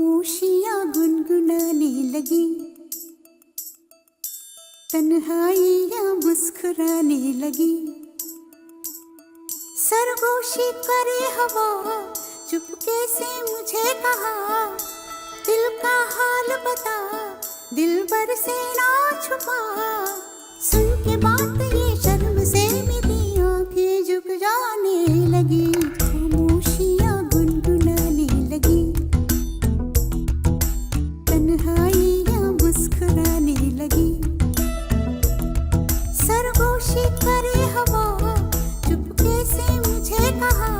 खामोशियाँ गुनगुनाने लगी, तन्हाइयाँ मुस्कुराने लगी। सरगोशी करे हवा, चुपके से मुझे कहा, दिल का हाल बता, दिलबर से ना छुपा। सुन के बात ये शर्म से मेरी आंखें झुक जाने लगी, खामोशियाँ गुनगुनाने लगी, तन्हाइयाँ मुस्कुराने लगी। सरगोशी करे हवा, चुपके से मुझे कहा,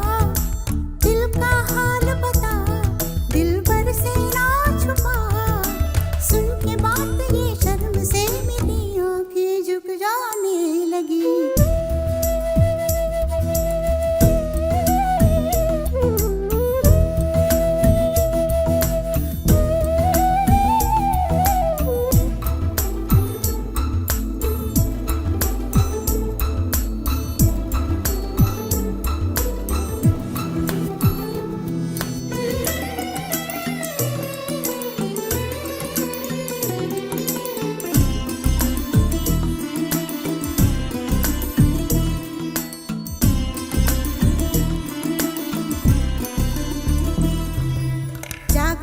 दिल का हाल बता, दिलबर से ना छुपा। सुन के बात ये शर्म से मेरी आंखें झुक जाने लगी।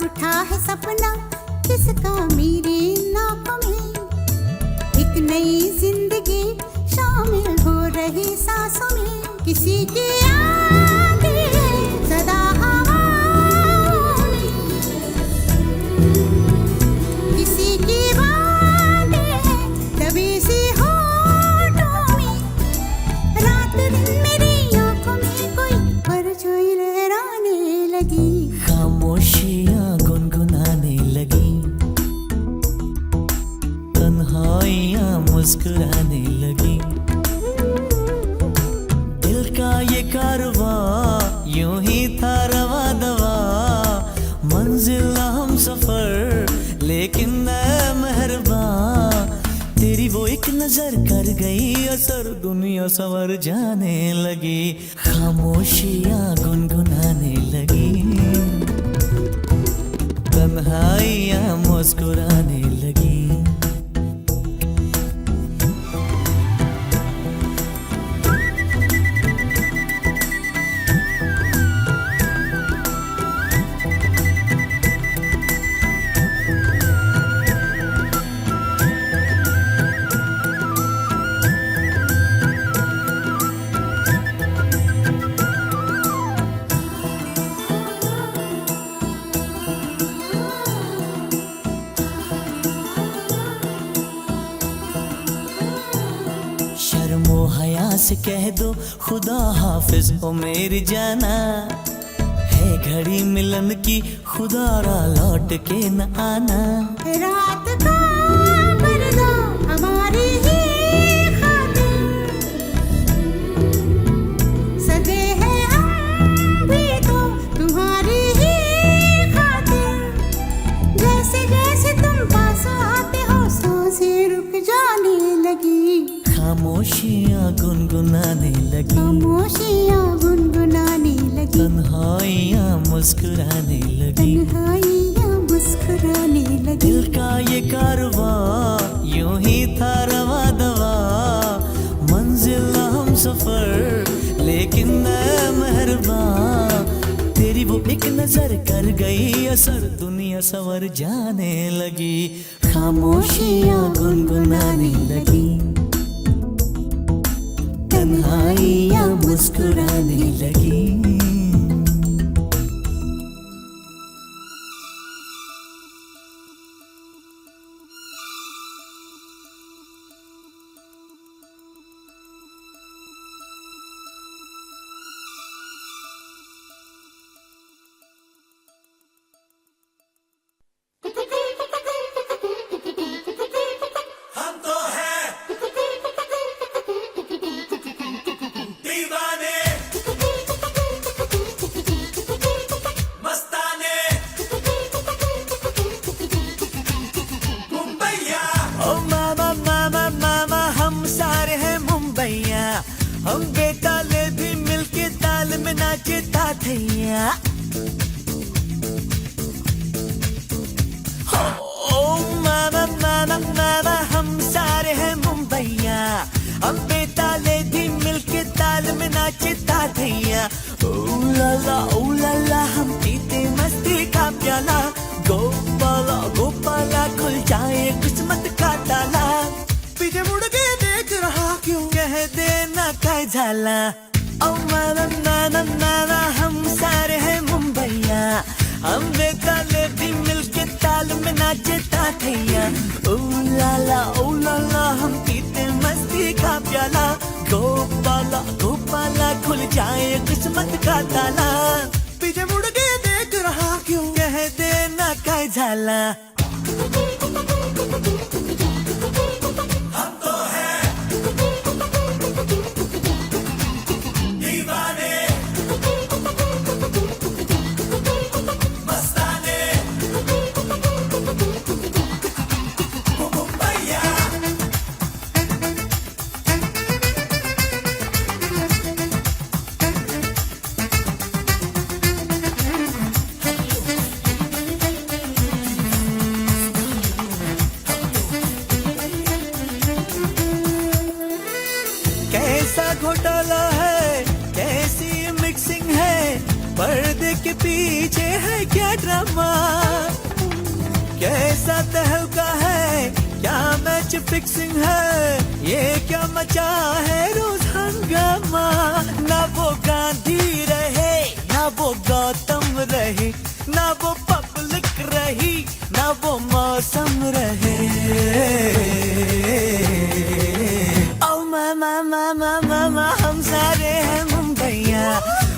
उठा है सपना किसका मेरी नाकों में, एक नई जिंदगी शामिल हो रही सांसों में। किसी की आगे सदा हवाओं में, किसी की बातें दबी सी होठों में। रात दिन मेरी आंखों में कोई परछाई लहराने लगी, खामोशियाँ गुनगुनाने लगी, तन्हाइयाँ मुस्कुराने लगी। दिल का ये कारवां यूं ही था रवा दवा, मंजिल हम सफर लेकिन मैं मेहरबान। तेरी वो एक नजर कर गई असर, दुनिया संवर जाने लगी, खामोशियाँ गुनगुनाने लगी, तन्हाइयाँ मुस्कुराने लगी। शर्मो हया से कह दो खुदा हाफिज ओ मेरी जाना, है घड़ी मिलन की खुदारा लौट के न आना। रात का पर्दा हमारी ही खातिर, सजे हैं हम भी तो तुम्हारी ही खातिर। जैसे जैसे तुम पास आते हो सांसें रुक जाने लगी, खामोशियाँ गुनगुनाने लगी, खामोशियाँ गुनगुनाने लगी, तन्हाइयाँ मुस्कुराने लगी। तन्हाइयाँ मुस्कुराने लगी। दिल का ये कारवां यूं ही था रवा दवा, मंजिल हम सफर लेकिन मैं मेहरबान। तेरी वो एक नजर कर गई असर, दुनिया संवर जाने लगी, खामोशियाँ गुनगुनाने लगी, तन्हाइयाँ मुस्कुराने लगी। हम बेताले भी मिलके ताल में नाचे था थैया। ना हम सारे हैं मुंबईया, हम बेताले दी मिलके ताल में नाचे ताधैया। ओ ला ला हम पीते मस्ती का प्याला, गोपाला गोपाला खुल जाए किस्मत का ताला। पीछे मुड़ के देख रहा क्यों, कह देना काय झाला। ओ ना हम सारे हैं मुंबईया, हम बेताले भी मिलके ताल में नाचे ताधैया। ओ ला ला हम पीते मस्ती का प्याला, गोपाला गोपाला खुल जाए किस्मत का ताला। पीछे मुड़ के देख रहा क्यों, कह देना काय झाला। हम तो हैं दीवाने, मस्ताने, मुंबईया। कैसा घोटाला है, कैसी मिक्सिंग है, पर्दे के पीछे है क्या ड्रामा। कैसा तहलका है, क्या मैच फिक्सिंग है, ये क्या मचा है रोज हंगामा। ना वो गांधी रहे, ना वो गौतम रहे, ना वो पब्लिक रही, ना वो मौसम रहे। मामा हम सारे हैं मुंबईया,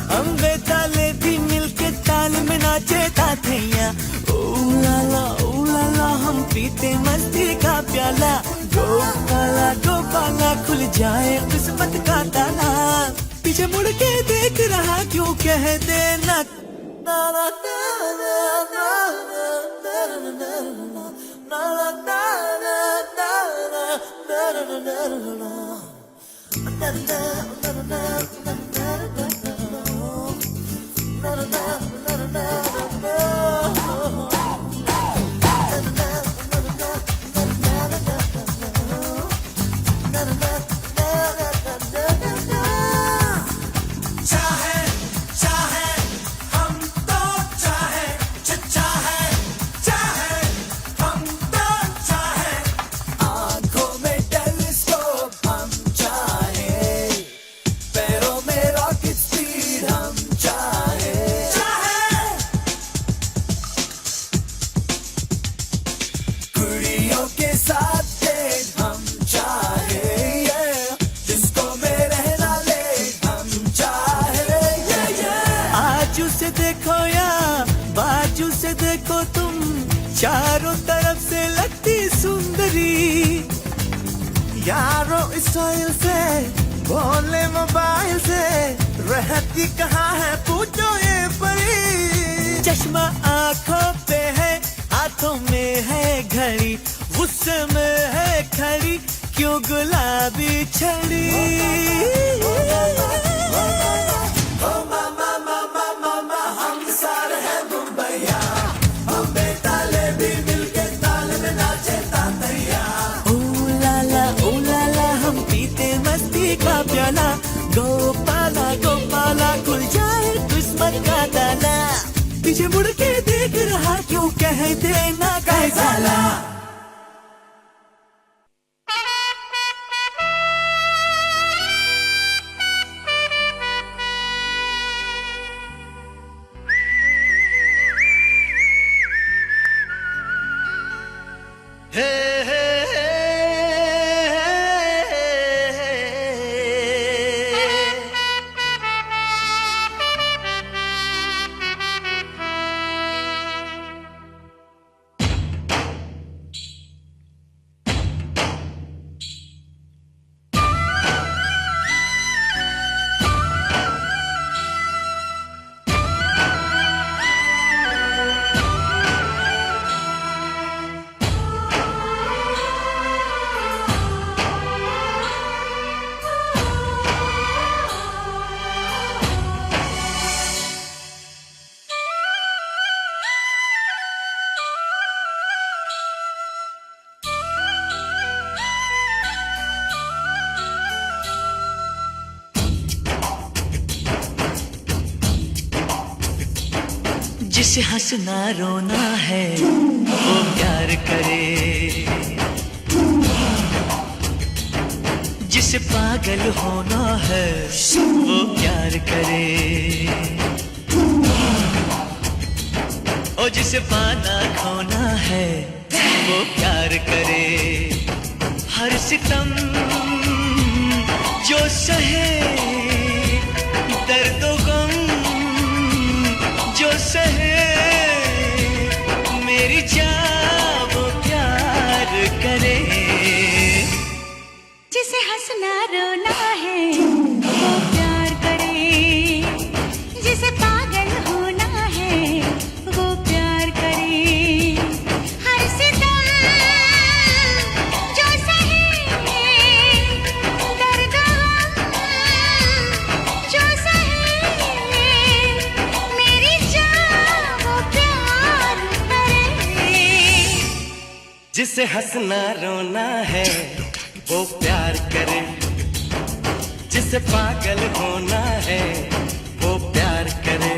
हम बेताले भी मिलके ताल में नाचे ताधैया। ओ ला हम पीते मस्ती का प्याला, गोपाला गोपाला खुल जाए किस्मत का ताला। पीछे मुड़ के देख रहा क्यों, कह देना ना ना ना ना ना ना ना ना। से देखो या बाजू से देखो तुम, चारों तरफ से लगती सुंदरी। यारो स्टाइल से, बोले मोबाइल से, रहती कहाँ है पूछो ये परी। चश्मा आंखों पे है, हाथों में है घड़ी, गुस्से में है खड़ी, क्यों गुलाबी छड़ी। गोपाला गोपाला खुल जाए किस्मत का ताला। पीछे मुड़ के देख रहा क्यों, कह देना काय झाला। जिसे हंसना रोना है वो प्यार करे, जिसे पागल होना है वो प्यार करे, और जिसे पाना खोना है वो प्यार करे। हर सितम जो सहे, दर्द गम जो सहे, मेरी जान वो प्यार करे। जिसे हंसना रोना है वो प्यार करे, जिसे पागल होना है वो प्यार करे। हर सितम जो सहे, दर्द जो सहे, मेरी जान वो प्यार करे। जिसे हंसना रोना है वो प्यार करे, जिसे पागल होना है वो प्यार करे।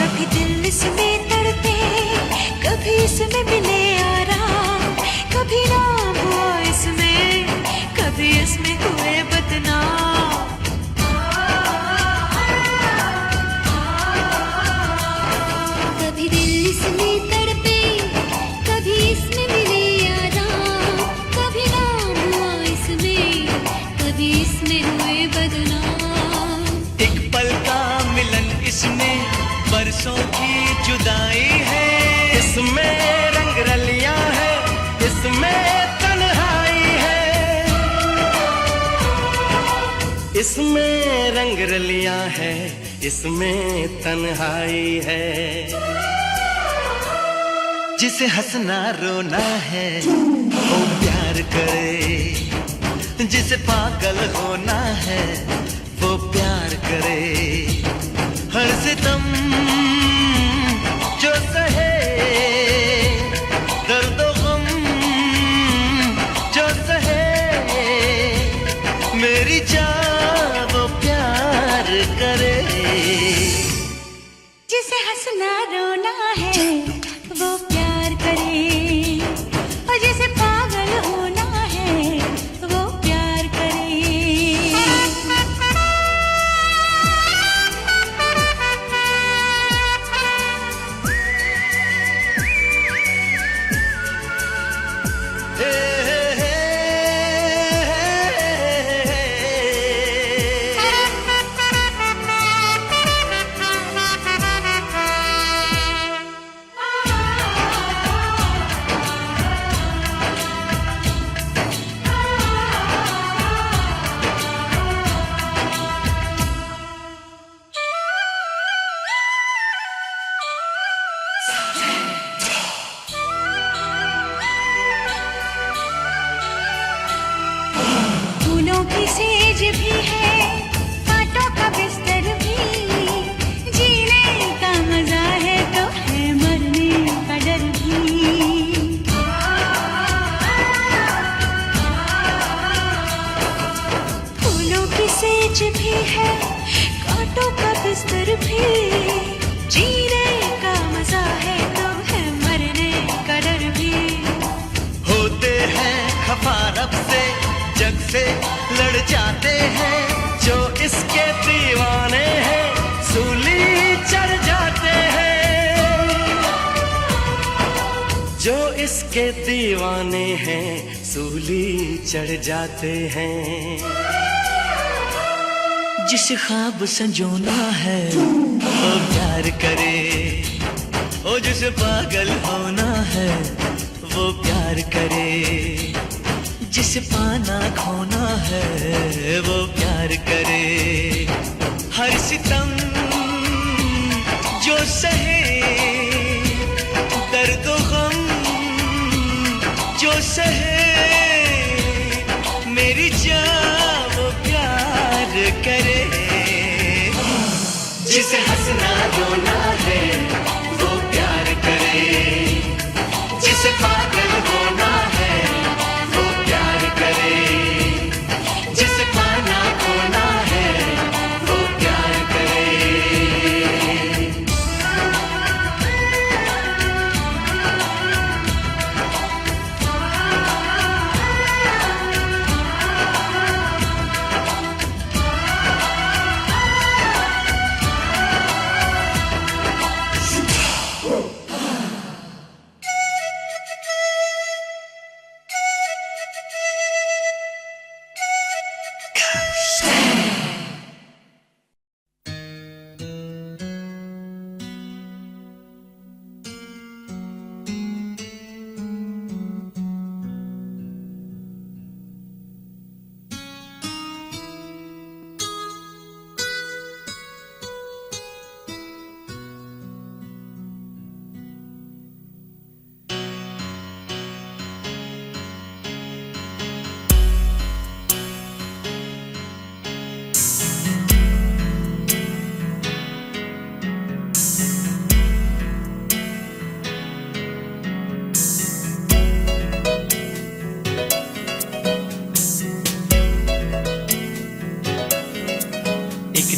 कभी दिल इसमें तड़पे, कभी इसमें मिले आराम, कभी नाम हुआ इसमें, कभी इसमें हुए बदनाम। कभी दिल इसमें तड़पे, कभी इसमें मिले आराम, कभी नाम हुआ इसमें, कभी इसमें हुए बदनाम। एक पल का मिलन इसमें बरसों की जुदाई है, इसमें रंग रलियां है, इसमें तन्हाई है, इसमें रंग रलियां है, इसमें तन्हाई है। जिसे हंसना रोना है वो प्यार करे, जिसे पागल होना है वो प्यार करे। हर सितम जो सहे, दर्द गम जो सहे, मेरी जान वो प्यार करे। जिसे हंसना रोना है वो प्यार करे, और जिसे पागल होना है वो प्यार करे। फूलों की सेज भी है, कांटों का बिस्तर भी, जीने का मजा है तो है मरने का डर भी। फूलों की सेज भी है, कांटों का बिस्तर भी, जीने का मजा है तो है मरने का डर भी। होते हैं खफा रब से, जग से लड़ जाते हैं, जो इसके दीवाने हैं सूली चढ़ जाते हैं, जो इसके दीवाने हैं सूली चढ़ जाते हैं। जिसे ख्वाब संजोना है वो प्यार करे, ओ जिसे पागल होना है वो प्यार करे, जिसे पाना खोना है वो प्यार करे। हर सितम जो सहे, दर्द गम जो सहे, मेरी जान वो प्यार करे। जिसे हंसना रोना है वो प्यार करे, जिसे पागल होना है वो प्यार करे, जिसे पाना खोना है वो प्यार करे।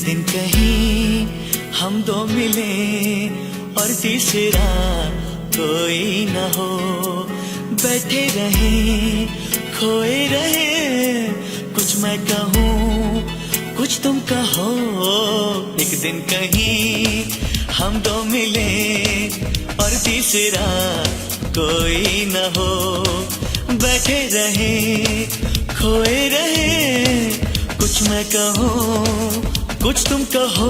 दिन कहीं हम दो मिले और तीसरा कोई न हो, बैठे रहे खोए रहे, कुछ मैं कहूँ कुछ तुम कहो। एक दिन कहीं हम दो मिले और तीसरा कोई न हो, बैठे रहे खोए रहे, कुछ मैं कहूँ कुछ तुम कहो।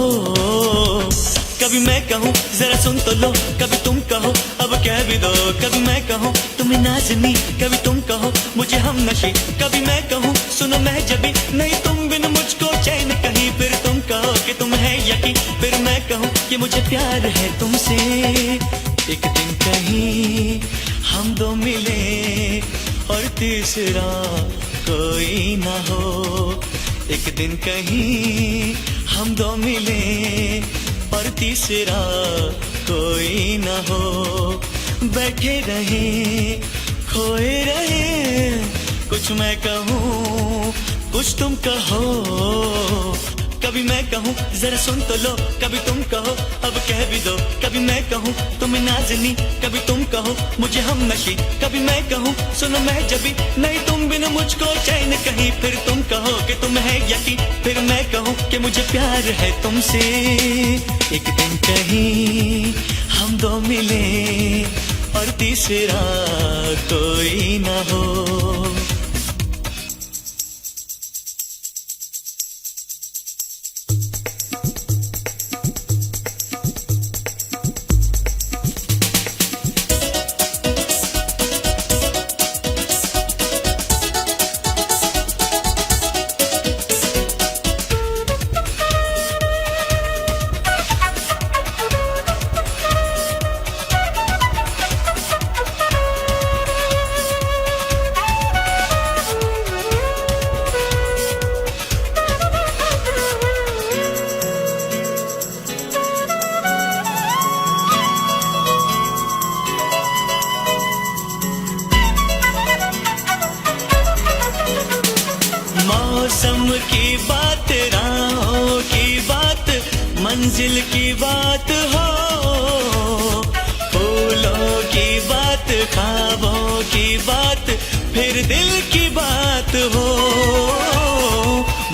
कभी मैं कहूँ जरा सुन तो लो, कभी तुम कहो अब कह भी दो, कभी मैं कहूँ तुम्हें नाज़नी, कभी तुम कहो मुझे हम नशी, कभी मैं कहूँ सुनो मैं जबी, नहीं तुम बिन मुझको चैन कहीं, फिर तुम कहो कि तुम है यकीन, फिर मैं कहूँ कि मुझे प्यार है तुमसे। एक दिन कहीं हम दो मिले और तीसरा कोई ना हो, एक दिन कहीं हम दो मिले और तीसरा कोई ना हो, बैठे रहे खोए रहे, कुछ मैं कहूँ कुछ तुम कहो। कभी मैं कहूँ जरा सुन तो लो, कभी तुम कहो अब कह भी दो, कभी मैं कहूँ तुम्हें नाज़नी, कभी तुम कहो मुझे हम नशी, कभी मैं कहूँ सुनो मैं जबी, नहीं तुम बिन मुझको चैन कहीं, फिर तुम कहो कि तुम है यकीन, फिर मैं कहूँ कि मुझे प्यार है तुमसे। एक दिन कहीं हम दो मिले और तीसरा कोई ना हो। मौसम की बात, राहों की बात, मंजिल की बात हो, फूलों की बात, ख्वाबों की बात, फिर दिल की बात हो।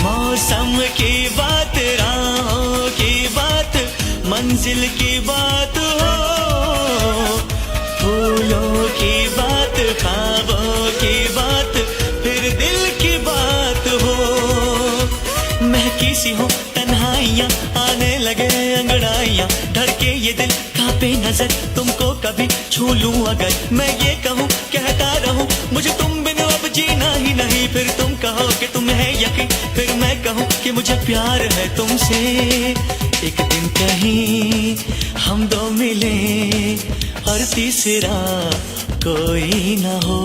मौसम की बात, राहों की बात, मंजिल की बात हो, फूलों की बात, कांपे नजर तुमको कभी छू लूं अगर मैं ये कहूँ कहता रहूं मुझे तुम बिन अब जीना ही नहीं, फिर तुम कहो कि तुम्हें है यकीन, फिर मैं कहूँ कि मुझे प्यार है तुमसे। एक दिन कहीं हम दो मिले और तीसरा कोई न हो।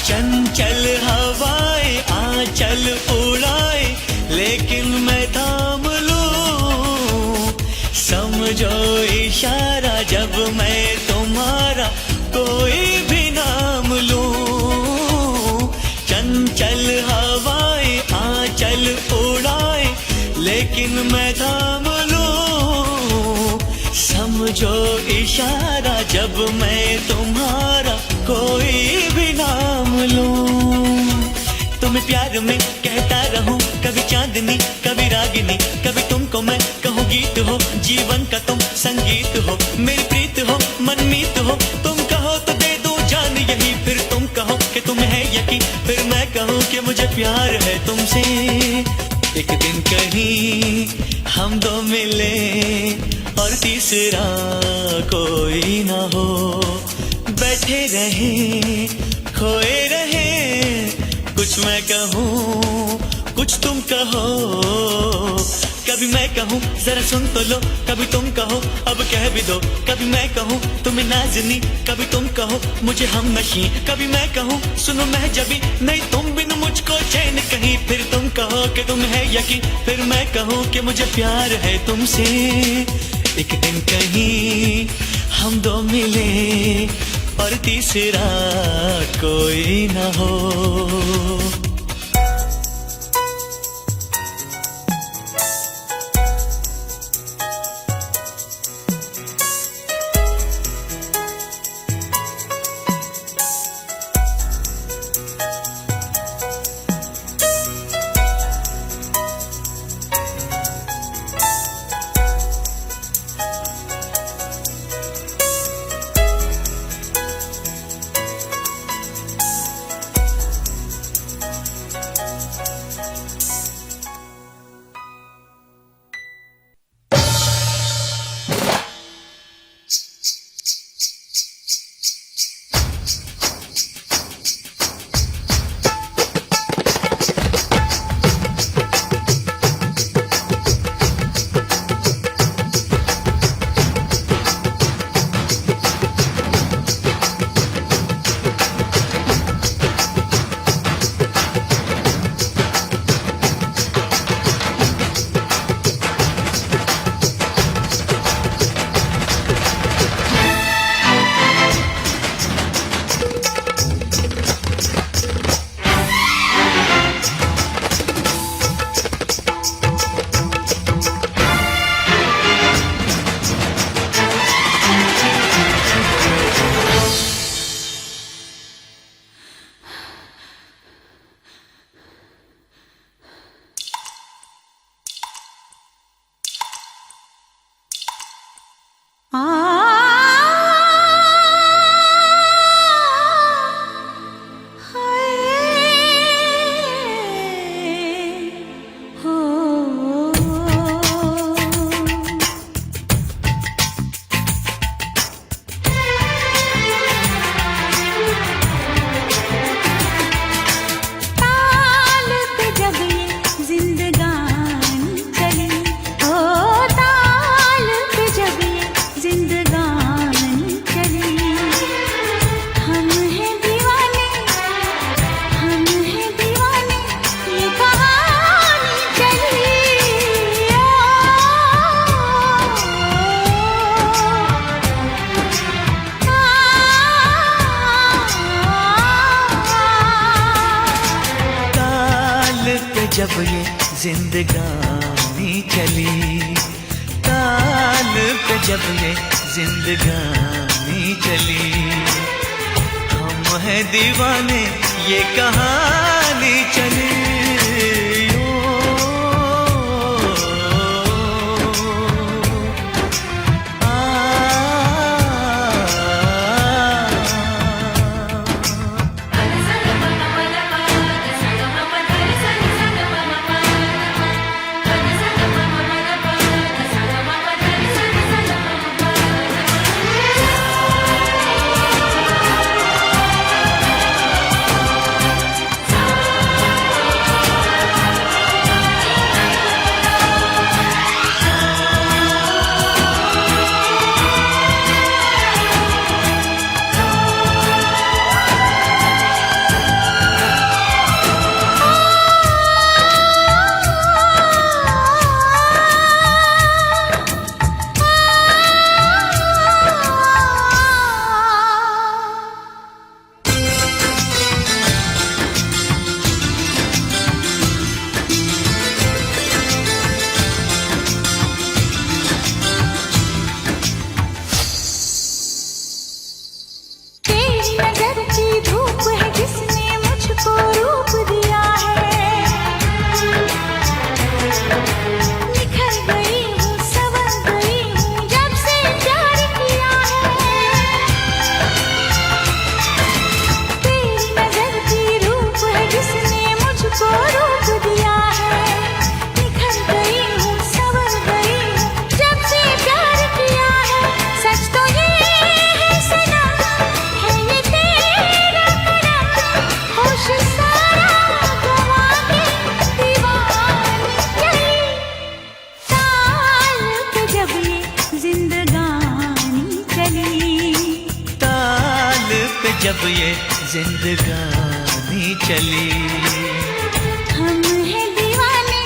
चंचल हवाएं आंचल उड़ाए लेकिन मैं थाम लूं, समझो इशारा जब मैं तुम्हारा कोई भी नाम लूं। चंचल हवाएं आंचल उड़ाए लेकिन मैं थाम लूं, समझो इशारा जब मैं तुम्हारा कोई भी नाम लूं। तुम्हें प्यार में कहता रहूं कभी चांदनी कभी रागिनी, कभी तुमको मैं कहूँ गीत हो जीवन का तुम संगीत हो, मेरी प्रीत हो मनमीत हो, तुम कहो तो दे दूं जान यही, फिर तुम कहो कि तुम्हें है यकीन, फिर मैं कहूँ कि मुझे प्यार है तुमसे। एक दिन कहीं हम दो मिले और तीसरा कोई ना हो, बैठे रहे खोए रहे, कुछ मैं कहूँ कुछ तुम कहो, कभी मैं कहूँ जरा सुन तो लो, कभी तुम कहो अब कह भी दो, कभी मैं कहूँ तुम्हें नाज़नी, कभी तुम कहो मुझे हमनशी, कभी मैं कहूँ सुनो मैं जबी नहीं तुम बिन मुझको चैन कहीं, फिर तुम कहो कि तुम है यकीन, फिर मैं कहूँ कि मुझे प्यार है तुमसे। एक दिन कहीं हम दो मिले और तीसरा कोई न हो। जब ये जिंदगानी चली, ताल पे जब ये जिंदगानी चली। हम हैं दीवाने ये कहानी चली। जब ये जिंदगानी चली, हम हैं दीवाने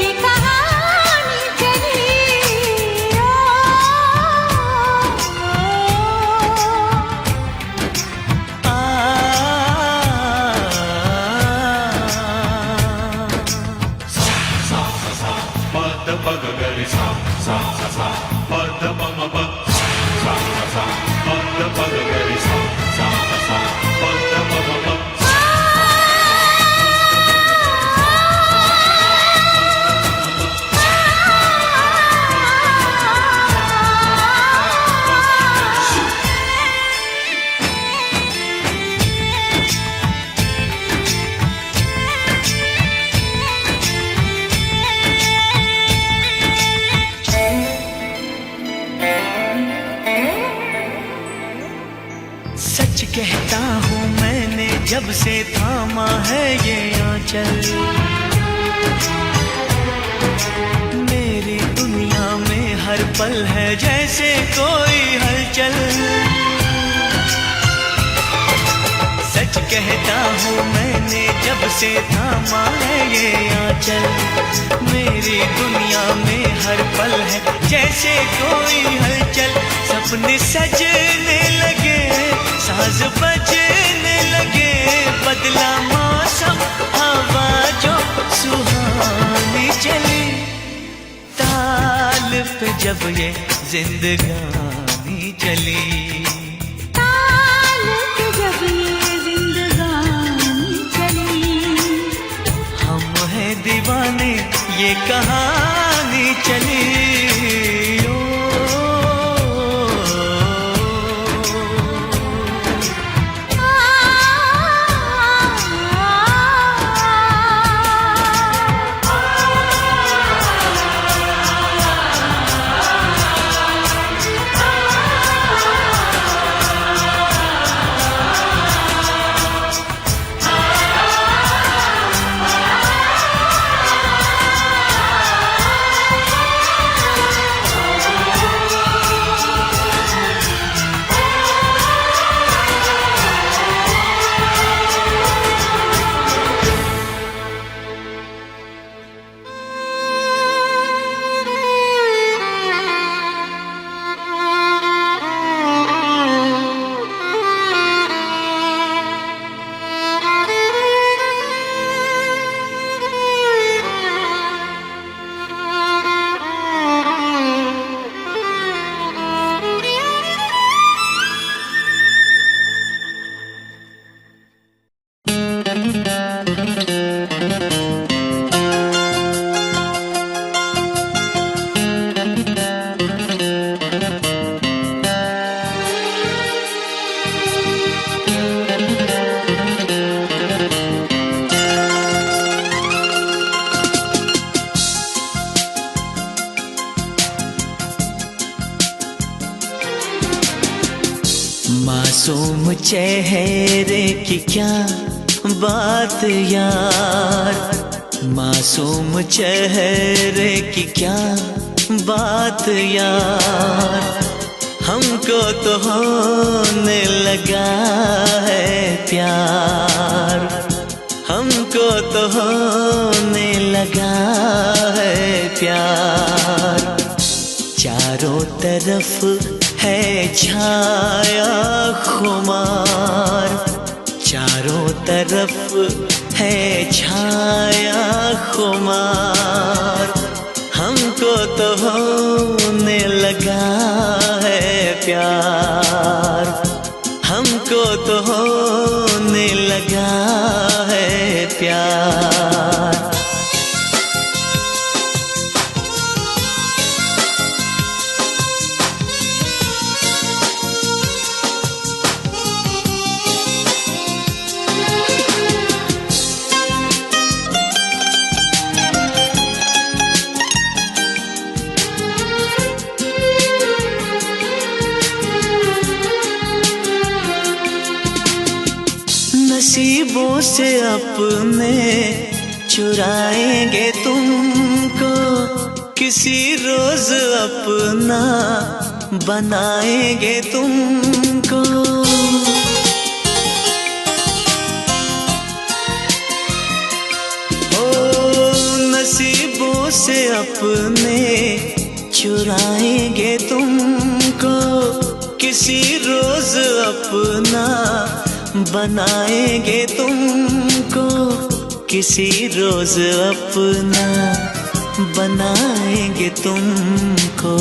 ये कहानी चली। पद पग गरि सा सा सा पद मम प सा सा पद पग गरि सा सा सा पद मम प। सच कहता हूँ मैंने जब से थामा है ये आंचल, मेरी दुनिया में हर पल है जैसे कोई हलचल। सच कहता हूँ मैंने जब से थामा है ये आंचल, मेरी दुनिया में हर पल है जैसे कोई हलचल। सपने सजने लगे साज बजने लगे, बदला मौसम हवा जो सुहानी चली। ताल पे जब ये जिंदगानी चली, ताल पे जब ये जिंदगानी चली। हम हैं दीवाने ये कहानी चली। मासूम चेहरे की क्या बात यार, मासूम चेहरे की क्या बात यार, हमको तो होने लगा है प्यार, हमको तो होने लगा है प्यार। चारों तरफ है छाया खुमार, चारों तरफ है छाया खुमार, हमको तो होने लगा है प्यार, हमको तो होने लगा है प्यार। नसीबों से अपने चुराएंगे तुमको, किसी रोज अपना बनाएंगे तुमको। ओ नसीबों से अपने चुराएंगे तुमको, किसी रोज अपना बनाएंगे तुमको, किसी रोज अपना बनाएंगे तुमको।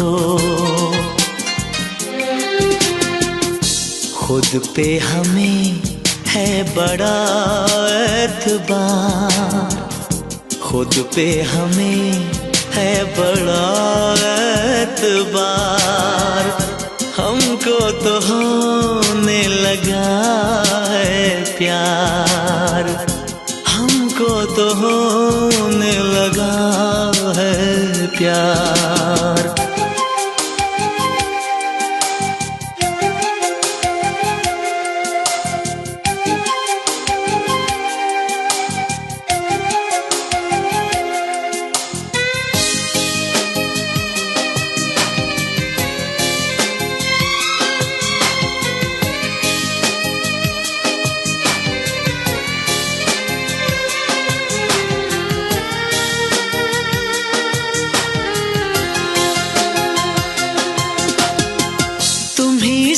खुद पे हमें है बड़ा एतबार, खुद पे हमें है बड़ा एतबार, हमको तो होने लगा है प्यार, हमको तो होने लगा है प्यार।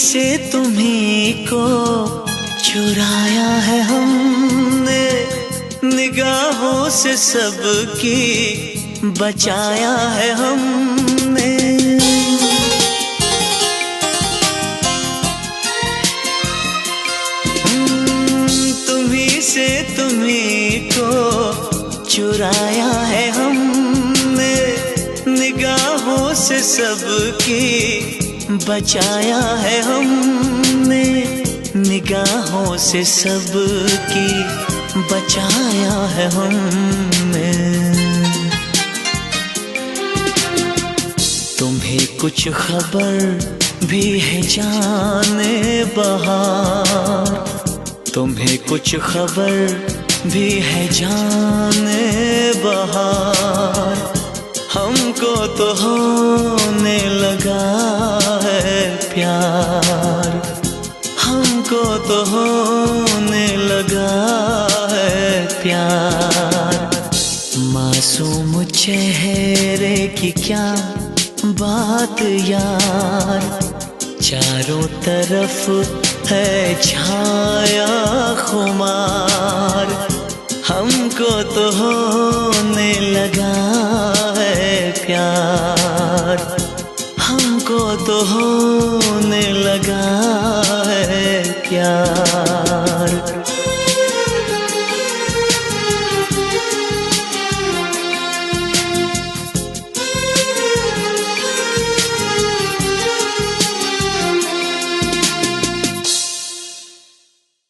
से तुम्ही को चुराया है हमने, निगाहों से सबकी बचाया है हमने। तुम्ही से तुम्ही को चुराया है हमने, निगाहों से सबकी बचाया है हमने, निगाहों से सबकी बचाया है हमने। तुम्हें कुछ खबर भी है जाने बहार, तुम्हें कुछ खबर भी है जाने बहार, हमको तो होने लगा है प्यार, हमको तो होने लगा है प्यार। मासूम चेहरे की क्या बात यार, चारों तरफ है छाया खुमार, हमको तो होने लगा है प्यार, हमको तो होने लगा है प्यार।